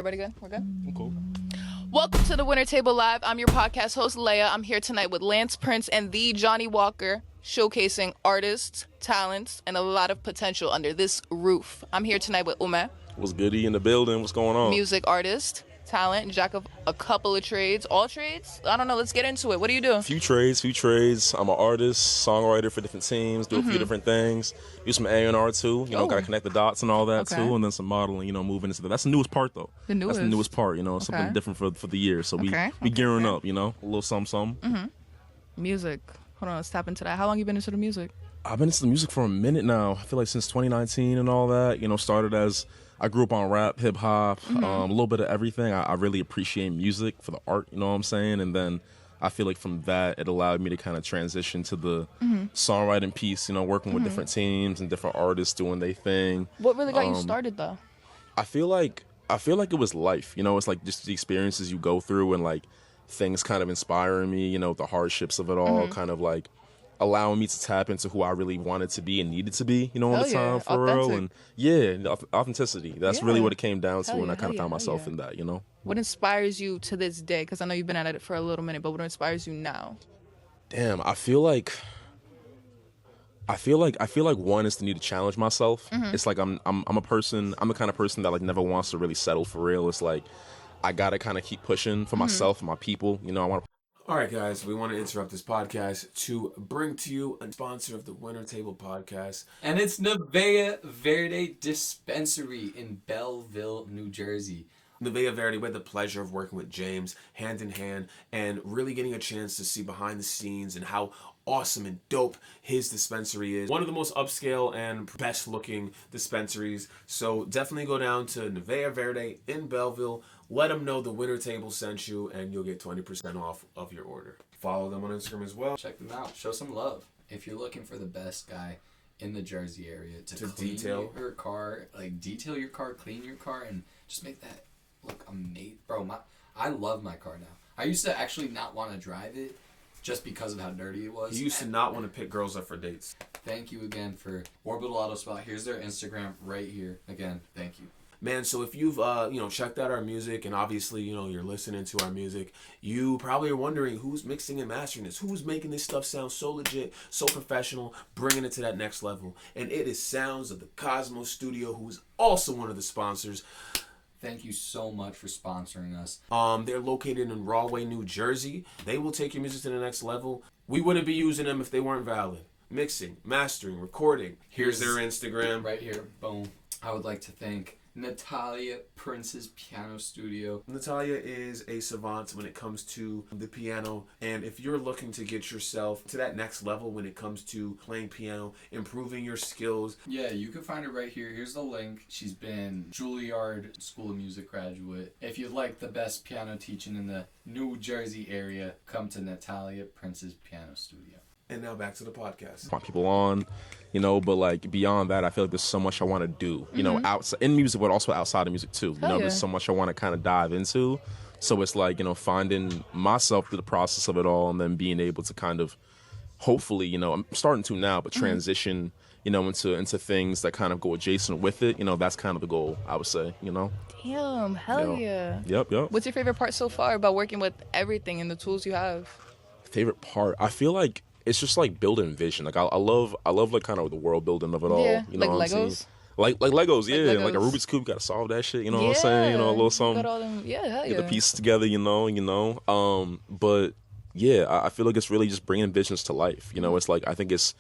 Everybody good? We're good? I'm cool. Welcome to the Winner Table Live. I'm your podcast host, Leia. I'm here tonight with Lance Prince and the Johnny Walker, showcasing artists, talents, and a lot of potential under this roof. I'm here tonight with Ume. What's goody in the building? What's going on? Music artist, talent, jack of a couple of trades. All trades? I don't know. Let's get into it. What do you do? Few trades. I'm an artist, songwriter for different teams, do a few different things. Do some A&R too. Gotta connect the dots and all that too. And then some modeling, moving into that. That's the newest part though. That's the newest part, something different for the year. So we gearing up, a little something. Music. Hold on, let's tap into that. How long you been into the music? I've been into the music for a minute now. I feel like since 2019 and all that. Started as I grew up on rap, hip hop, a little bit of everything. I really appreciate music for the art, you know what I'm saying? And then I feel like from that, it allowed me to kind of transition to the songwriting piece, working with different teams and different artists doing their thing. What really got you started though? I feel like it was life, it's like just the experiences you go through and like things kind of inspiring me, the hardships of it all kind of like allowing me to tap into who I really wanted to be and needed to be, on the time for real. And authenticity. That's really what it came down to, and I kind of found myself in that, What inspires you to this day? Because I know you've been at it for a little minute, but what inspires you now? Damn, I feel like one is the need to challenge myself. It's like I'm the kind of person that like never wants to really settle for real. It's like I gotta kind of keep pushing for myself and my people. I want to. All right, guys, we want to interrupt this podcast to bring to you a sponsor of the Winner Table podcast. And it's Nevea Verde Dispensary in Belleville, New Jersey. Nevea Verde, we had the pleasure of working with James hand in hand and really getting a chance to see behind the scenes and how awesome and dope his dispensary is. One of the most upscale and best looking dispensaries. So definitely go down to Nevea Verde in Belleville. Let them know the Winner Table sent you and you'll get 20% off of your order. Follow them on Instagram as well. Check them out. Show some love. If you're looking for the best guy in the Jersey area to clean detail your car, detail your car, clean your car, and just make that look amazing. Bro, I love my car now. I used to actually not want to drive it just because of how dirty it was. You used to not want to pick girls up for dates. Thank you again for Orbital Auto Spot. Here's their Instagram right here. Again, thank you. Man, so if you've, checked out our music and obviously, you're listening to our music, you probably are wondering who's mixing and mastering this, who's making this stuff sound so legit, so professional, bringing it to that next level. And it is Sounds of the Cosmos Studio, who is also one of the sponsors. Thank you so much for sponsoring us. They're located in Rahway, New Jersey. They will take your music to the next level. We wouldn't be using them if they weren't valid. Mixing, mastering, recording. Here's their Instagram. Right here. Boom. I would like to thank Natalia Prince's Piano Studio. Natalia is a savant when it comes to the piano, and if you're looking to get yourself to that next level when it comes to playing piano, improving your skills. Yeah, you can find her right here. Here's the link. She's been Juilliard School of Music graduate. If you'd like the best piano teaching in the New Jersey area, come to Natalia Prince's Piano Studio. And now back to the podcast. Want people on, but like beyond that, I feel like there's so much I want to do, outside in music, but also outside of music too. There's so much I want to kind of dive into. So it's like, finding myself through the process of it all and then being able to kind of, hopefully, I'm starting to now, but transition, into things that kind of go adjacent with it. That's kind of the goal, I would say, Damn, hell yeah. Yep. What's your favorite part so far about working with everything and the tools you have? Favorite part? I feel like it's just like building vision. Like I love like kind of the world building of it all. Yeah, you know like what I'm Legos. saying? Like Legos, yeah. Legos. Like a Rubik's Cube, you gotta solve that shit. You know what I'm saying? A little something. Got all them, hell Get the pieces together. But yeah, I feel like it's really just bringing visions to life. It's like I think it's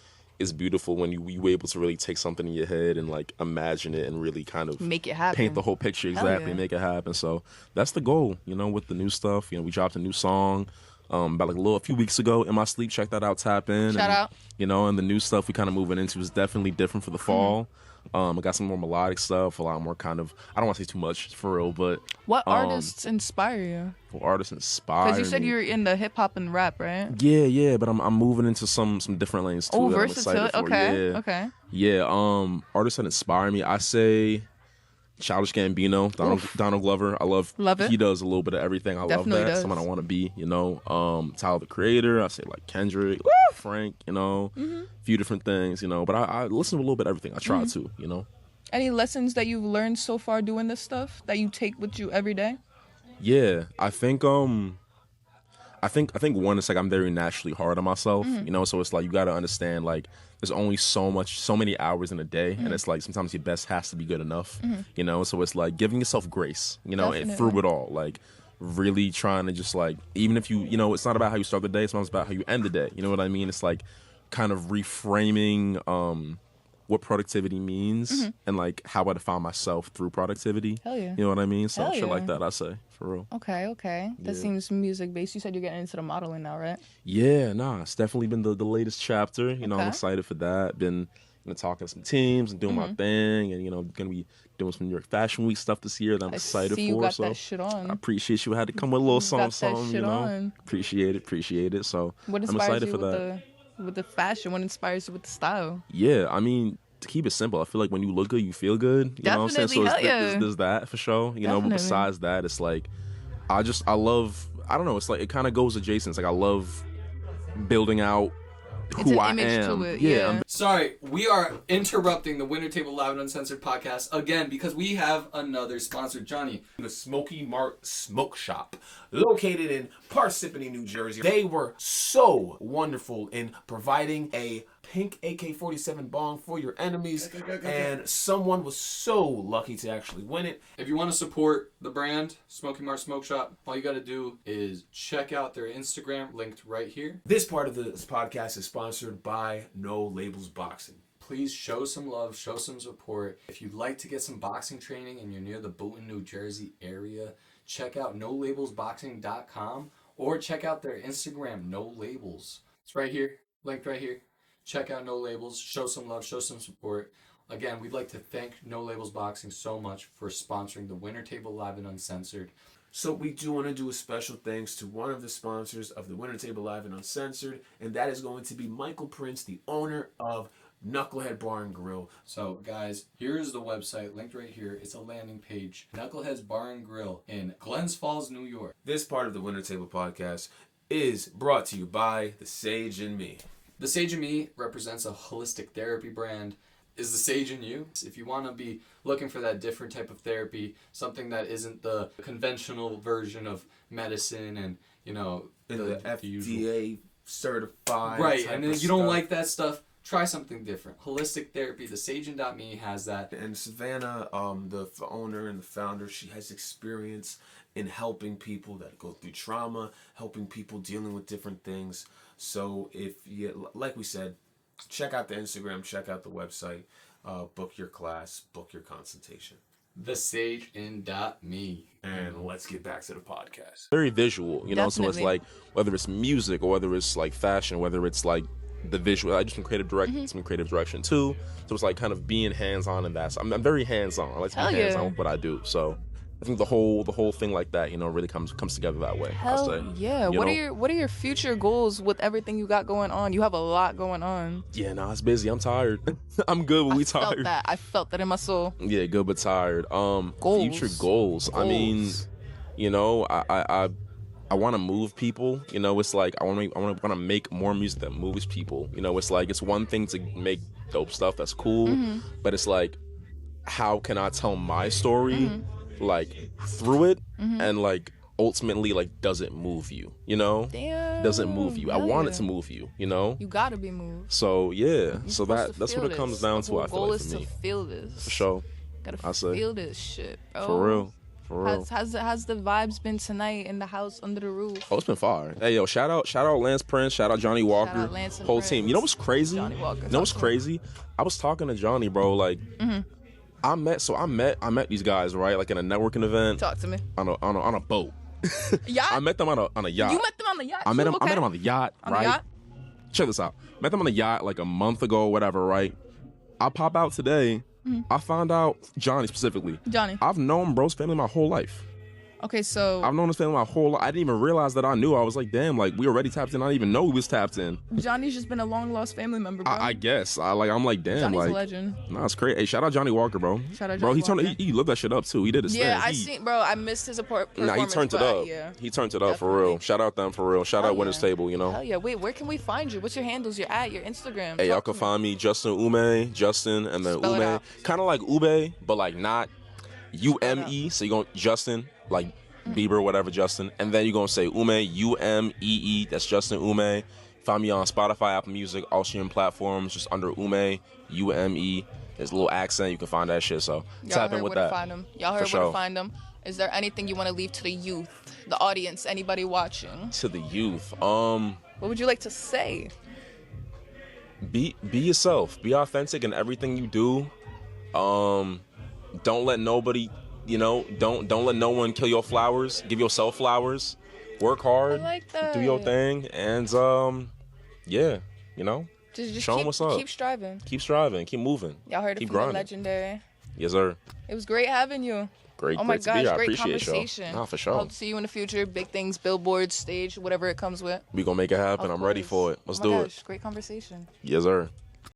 beautiful when you able to really take something in your head and like imagine it and really kind of make it happen, paint the whole picture exactly, make it happen. So that's the goal. With the new stuff. We dropped a new song. About like a few weeks ago in my sleep. Check that out, tap in. Shout out. And the new stuff we kind of moving into is definitely different for the fall. I got some more melodic stuff, a lot more kind of, I don't want to say too much for real, but. What artists inspire you? What artists inspire me? Because you said you're in the hip hop and rap, right? Yeah, but I'm moving into some different lanes too. Oh, that versatile. I'm excited for. Okay. Yeah, artists that inspire me, I say Childish Gambino, Donald Glover. I love it. He does a little bit of everything. I Definitely love that. does. Someone I want to be, Tyler the Creator. I say like Kendrick, Frank, a few different things, but I listen to a little bit of everything. I try to, Any lessons that you've learned so far doing this stuff that you take with you every day? Yeah, I think one is like I'm very naturally hard on myself, so it's like you got to understand like there's only so many hours in a day, and it's like sometimes your best has to be good enough, so it's like giving yourself grace, and through it all, like really trying to just like, even if you it's not about how you start the day, it's about how you end the day, you know what I mean? It's like kind of reframing what productivity means and like how I define myself through productivity. Hell yeah. You know what I mean? So Hell shit yeah. like that, I say, for real. Okay. That seems music based. You said you're getting into the modeling now, right? Yeah, it's definitely been the latest chapter. I'm Okay. excited for that. Been talking to some teams and doing my thing, and gonna be doing some New York Fashion Week stuff this year that I'm excited see for. you got so that shit on. I appreciate you. I had to come with a little got something, that shit on. Appreciate it. So What I'm inspires excited you for with that. with the fashion? What inspires you with the style? Yeah, I mean, to keep it simple, I feel like when you look good, you feel good. You know what I'm saying? So Definitely, hell yeah. there's that for sure. But Definitely. besides that, it's like I love. I don't know. It's like it kind of goes adjacent. It's like I love building out It's who an I image am. to it, yeah, yeah. Sorry, we are interrupting the Winter Table Live and Uncensored podcast again because we have another sponsor, Johnny. The Smoky Mart Smoke Shop, located in Parsippany, New Jersey. They were so wonderful in providing a pink AK-47 bong for your enemies, and someone was so lucky to actually win it. If you want to support the brand, Smoky Mart Smoke Shop, all you got to do is check out their Instagram, linked right here. This part of this podcast is sponsored by No Labels Boxing. Please show some love, show some support. If you'd like to get some boxing training and you're near the Boonton, New Jersey area, check out nolabelsboxing.com or check out their Instagram, No Labels. It's right here, linked right here. Check out No Labels, show some love, show some support. Again, we'd like to thank No Labels Boxing so much for sponsoring the Winter Table Live and Uncensored. So we do want to do a special thanks to one of the sponsors of the Winter Table Live and Uncensored, and that is going to be Michael Prince, the owner of Knucklehead Bar and Grill. So guys, here's the website linked right here. It's a landing page. Knucklehead's Bar and Grill in Glens Falls, New York. This part of the Winter Table podcast is brought to you by The Sage and Me. The Sage and Me represents a holistic therapy brand. Is the sage in you? If you want to be looking for that different type of therapy, something that isn't the conventional version of medicine and, The usual. FDA certified. Right, type and then of you don't stuff. like that stuff, try something different. Holistic therapy, the Sage&Me has that. And Savannah, the owner and the founder, she has experience in helping people that go through trauma, helping people dealing with different things. So if you, like we said, check out the Instagram, check out the website, book your class, book your consultation. The Sage&Me. And let's get back to the podcast. very visual, so it's Definitely. like whether it's music or whether it's like fashion, whether it's like the visual. I do some creative direction too. So it's like kind of being hands-on in that. So I'm very hands-on. I like to be Hell yeah. hands-on with what I do. So I think the whole thing like that, really comes together that way. Hell I say. yeah. What are your future goals with everything you got going on? You have a lot going on. Yeah, it's busy. I'm tired. I'm good, but we tired. I felt that in my soul. Yeah, good but tired. Goals. Future goals. I mean, I want to move people. It's like I want to make more music that moves people. It's like it's one thing to make dope stuff that's cool, but it's like how can I tell my story like through it and like ultimately like does it move you? Damn. Does it move you? I Hell want yeah. it to move you. You gotta be moved. So yeah, You're so supposed to that's feel what it comes this. down The to. I whole feel goal like is for me, to feel this. for sure. Gotta I say. feel this shit, bro. For real. How's the vibes been tonight in the house under the roof? Oh, it's been fire. Hey, yo, shout out Lance Prince, shout out Johnny Walker, out Lance and whole Prince. team. You know what's crazy? Johnny Walker, You know what's talk to me. crazy? I was talking to Johnny, bro. Like, I met these guys, right? Like in a networking event Talk to me. on a boat. Yacht? I met them on a yacht. You met them on the yacht. I met too? him. I met him on the yacht, On the right? yacht? Check this out. Met them on the yacht like a month ago or whatever, right? I pop out today. I found out Johnny specifically. Johnny. I've known bro's family my whole life. Okay, so I've known this family my whole life. I didn't even realize that I knew. I was like, damn, like we already tapped in. I didn't even know we was tapped in. Johnny's just been a long lost family member, bro. I guess. I'm like, damn, Johnny's like a legend. Nah, it's crazy. Hey, shout out Johnny Walker, bro. Shout out bro. Johnny Walker. He looked that shit up too. He did his thing. Yeah, I seen, bro. I missed his performance. Nah, he turned it up. Yeah, he turned it up for definitely. real. Shout out them for real. Shout out Winner's Table. You know. Hell yeah. Wait, where can we find you? What's your handles? Your your Instagram? Hey, y'all Talk can to me. find me Justin Ume, Justin, and then Spell it Ume, out. kind of like Ube, but like not UME. So you going Justin like Bieber, whatever, Justin, and then you gonna say Ume, UMEE. That's Justin Ume. Find me on Spotify, Apple Music, all streaming platforms, just under Ume, UME. There's a little accent. You can find that shit. So Y'all tap in heard with where that. to find them. Y'all heard where to find them. Is there anything you want to leave to the youth, the audience, anybody watching? To the youth, What would you like to say? be yourself. Be authentic in everything you do. Don't let nobody, don't let no one kill your flowers. Give yourself flowers. Work hard. I like that. Do your thing, and yeah, Just show 'em what's up. Keep striving. Keep striving. Keep moving. Y'all heard it Keep from the grinding. legendary. Yes, sir. It was great having you. Great. Oh my great to be gosh, here. I great appreciate conversation. y'all. Nah, for sure. Hope to see you in the future. Big things, billboards, stage, whatever it comes with. We gonna make it happen. Of I'm ready course. for it. Let's Oh my do gosh, it. great conversation. Yes, sir.